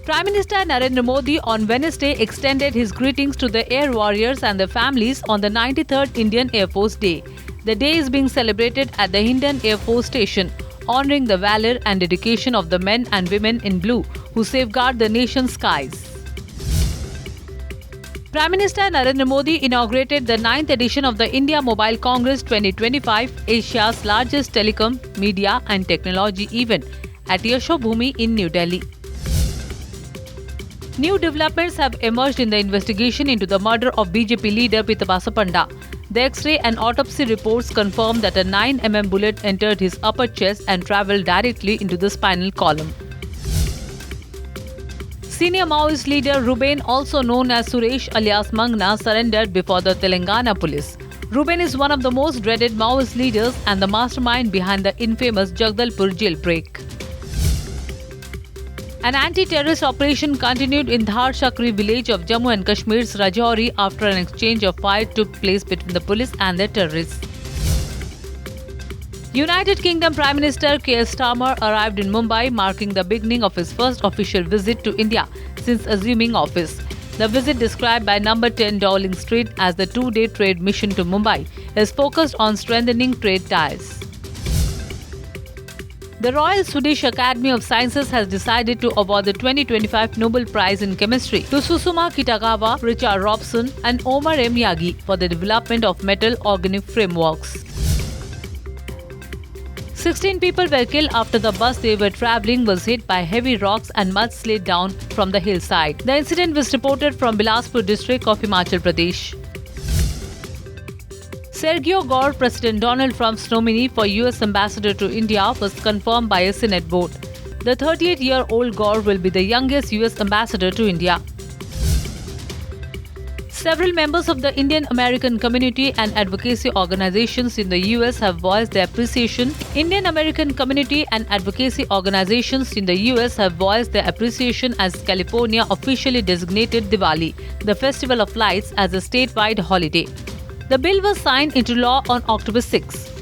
Prime Minister Narendra Modi on Wednesday extended his greetings to the air warriors and their families on the 93rd Indian Air Force Day. The day is being celebrated at the Hindon Air Force Station, honoring the valor and dedication of the men and women in blue who safeguard the nation's skies. Prime Minister Narendra Modi inaugurated the 9th edition of the India Mobile Congress 2025, Asia's largest telecom, media and technology event, at Yashobhoomi in New Delhi. New developments have emerged in the investigation into the murder of BJP leader Pitabasa Panda. The X-ray and autopsy reports confirm that a 9mm bullet entered his upper chest and travelled directly into the spinal column. Senior Maoist leader Ruben, also known as Suresh alias Mangna, surrendered before the Telangana police. Ruben is one of the most dreaded Maoist leaders and the mastermind behind the infamous Jagdalpur jailbreak. An anti-terrorist operation continued in Dhar Shakri village of Jammu and Kashmir's Rajouri after an exchange of fire took place between the police and the terrorists. United Kingdom Prime Minister Keir Starmer arrived in Mumbai, marking the beginning of his first official visit to India since assuming office. The visit, described by Number 10 Dowling Street as the two-day trade mission to Mumbai, is focused on strengthening trade ties. The Royal Swedish Academy of Sciences has decided to award the 2025 Nobel Prize in Chemistry to Susuma Kitagawa, Richard Robson and Omar M. Yagi for the development of metal organic frameworks. 16 people were killed after the bus they were travelling was hit by heavy rocks and mud slid down from the hillside. The incident was reported from Bilaspur district of Himachal Pradesh. Sergio Gore, President Donald Trump's nominee for US Ambassador to India, was confirmed by a Senate vote. The 38-year-old Gore will be the youngest US Ambassador to India. Several members of the Indian American community and advocacy organizations in the US have voiced their appreciation. Indian American community and advocacy organizations in the US have voiced their appreciation as California officially designated Diwali, the Festival of Lights, as a statewide holiday. The bill was signed into law on October 6.